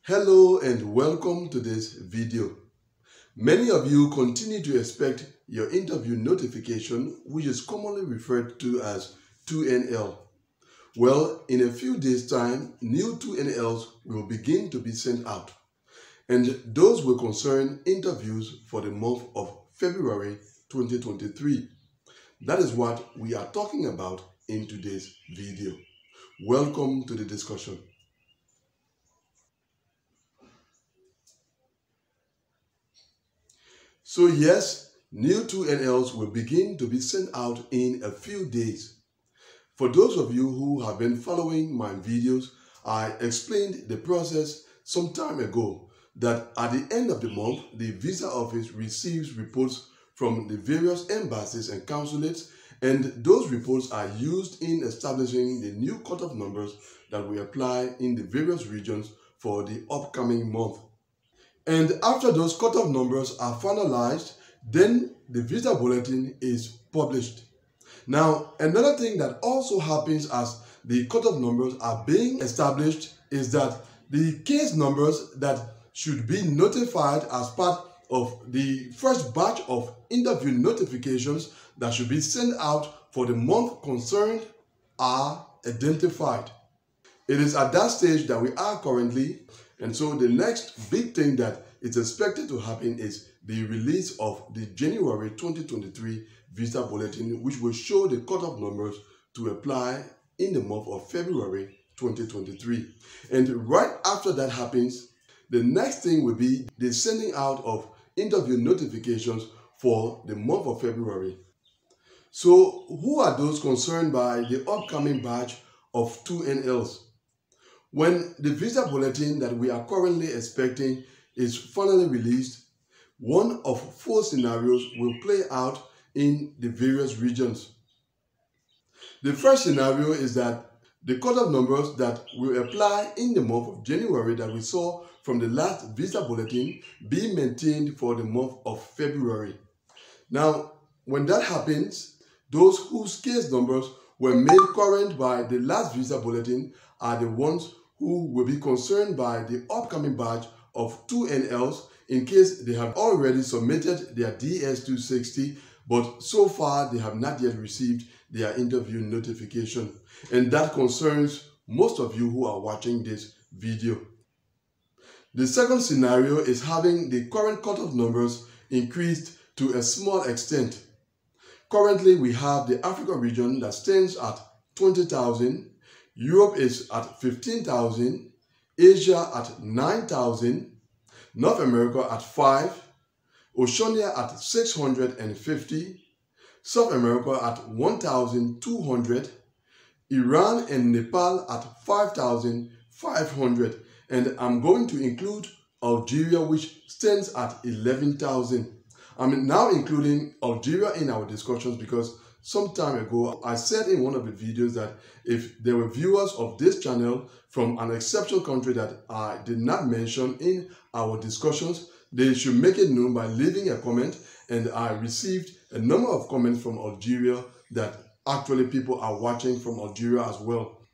Hello and welcome to this video. Many of you continue to expect your interview notification, which is commonly referred to as 2NL. Well, in a few days' time, new 2NLs will begin to be sent out, and those will concern interviews for the month of February 2023. That is what we are talking about in today's video. Welcome to the discussion. So yes, new 2NLs will begin to be sent out in a few days. For those of you who have been following my videos, I explained the process some time ago that at the end of the month, the visa office receives reports from the various embassies and consulates, and those reports are used in establishing the new cutoff numbers that we apply in the various regions for the upcoming month. And after those cutoff numbers are finalized, then the visa bulletin is published. Now, another thing that also happens as the cutoff numbers are being established is that the case numbers that should be notified as part of the first batch of interview notifications that should be sent out for the month concerned are identified. It is at that stage that we are currently, and so the next big thing that is expected to happen is the release of the January 2023 visa bulletin, which will show the cutoff numbers to apply in the month of February 2023. And right after that happens, the next thing will be the sending out of interview notifications for the month of February. So who are those concerned by the upcoming batch of 2NLs? When the visa bulletin that we are currently expecting is finally released, one of 4 scenarios will play out in the various regions. The first scenario is that the cutoff numbers that will apply in the month of January that we saw from the last visa bulletin be maintained for the month of February. Now, when that happens, those whose case numbers were made current by the last visa bulletin are the ones who will be concerned by the upcoming batch of 2NLs in case they have already submitted their DS-260, but so far they have not yet received their interview notification. And that concerns most of you who are watching this video. The second scenario is having the current cutoff numbers increased to a small extent. Currently, we have the Africa region that stands at 20,000, Europe is at 15,000, Asia at 9,000, North America at 5, Oceania at 650, South America at 1,200, Iran and Nepal at 5,500, and I'm going to include Algeria, which stands at 11,000. I'm now including Algeria in our discussions because some time ago I said in one of the videos that if there were viewers of this channel from an exceptional country that I did not mention in our discussions, they should make it known by leaving a comment, and I received a number of comments from Algeria that actually people are watching from Algeria as well.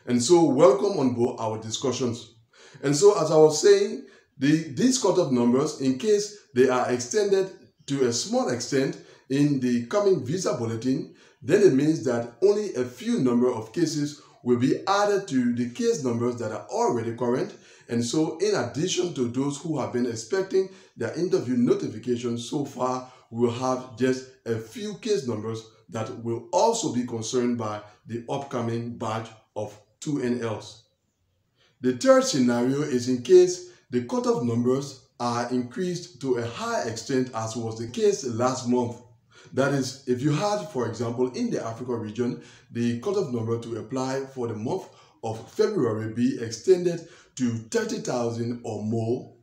And so welcome on board our discussions. And so as I was saying, these cutoff numbers, in case they are extended to a small extent in the coming visa bulletin, then it means that only a few number of cases will be added to the case numbers that are already current. And so in addition to those who have been expecting their interview notifications so far, we will have just a few case numbers that will also be concerned by the upcoming batch of 2NLs. The third scenario is in case the cutoff numbers are increased to a high extent as was the case last month. That is, if you had, for example, in the Africa region, the cutoff number to apply for the month of February be extended to 30,000 or more,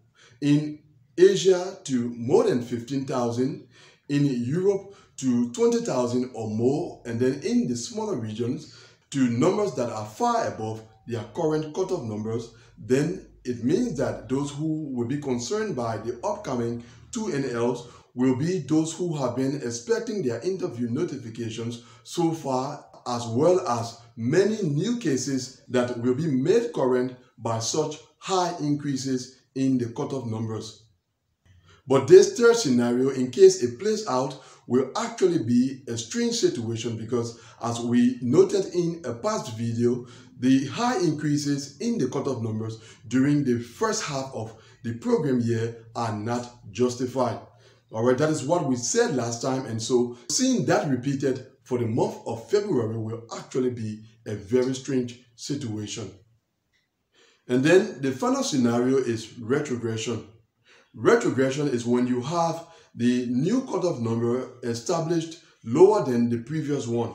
in Asia to more than 15,000, in Europe to 20,000 or more, and then in the smaller regions to numbers that are far above their current cutoff numbers, then it means that those who will be concerned by the upcoming 2NLs will be those who have been expecting their interview notifications so far as well as many new cases that will be made current by such high increases in the cutoff numbers. But this third scenario, in case it plays out, will actually be a strange situation because, as we noted in a past video, the high increases in the cutoff numbers during the first half of the program year are not justified. Alright, that is what we said last time, and so seeing that repeated for the month of February will actually be a very strange situation. And then the final scenario is retrogression. Retrogression is when you have the new cutoff number established lower than the previous one.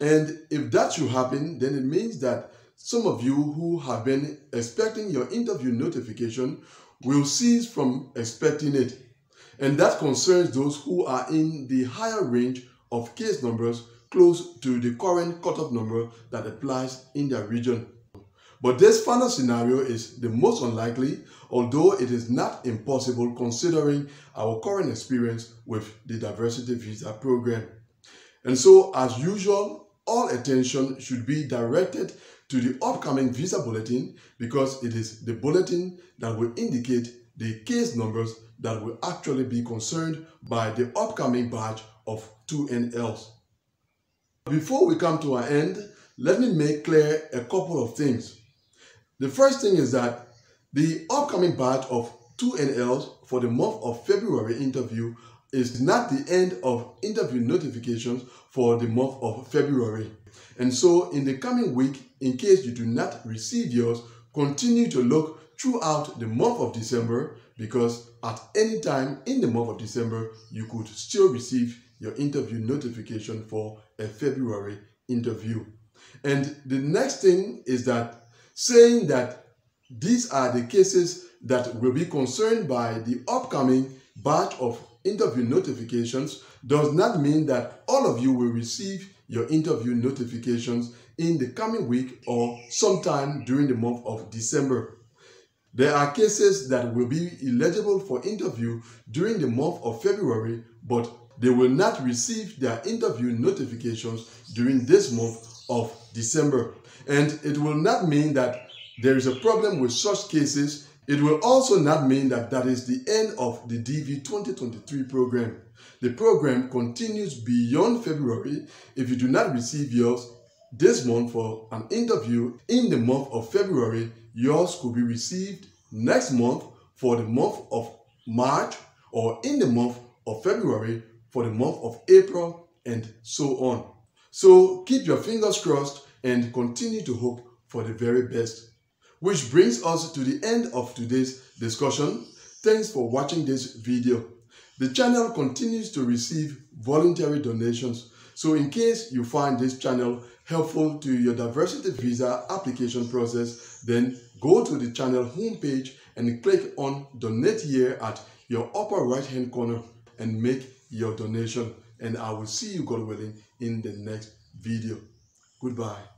And if that should happen, then it means that some of you who have been expecting your interview notification will cease from expecting it. And that concerns those who are in the higher range of case numbers close to the current cutoff number that applies in their region. But this final scenario is the most unlikely, although it is not impossible considering our current experience with the diversity visa program. And so, as usual, all attention should be directed to the upcoming visa bulletin because it is the bulletin that will indicate the case numbers that will actually be concerned by the upcoming batch of 2NLs. Before we come to an end, let me make clear a couple of things. The first thing is that the upcoming batch of 2NLs for the month of February interview is not the end of interview notifications for the month of February. And so in the coming week, in case you do not receive yours, continue to look throughout the month of December because at any time in the month of December, you could still receive your interview notification for a February interview. And the next thing is that saying that these are the cases that will be concerned by the upcoming batch of interview notifications does not mean that all of you will receive your interview notifications in the coming week or sometime during the month of December. There are cases that will be eligible for interview during the month of February, but they will not receive their interview notifications during this month of December. And it will not mean that there is a problem with such cases. It will also not mean that that is the end of the DV 2023 program. The program continues beyond February. If you do not receive yours this month for an interview in the month of February, yours could be received next month for the month of March or in the month of February for the month of April and so on. So keep your fingers crossed and continue to hope for the very best. Which brings us to the end of today's discussion. Thanks for watching this video. The channel continues to receive voluntary donations. So in case you find this channel helpful to your diversity visa application process, then go to the channel homepage and click on Donate Here at your upper right hand corner and make your donation. And I will see you, God willing, in the next video. Goodbye.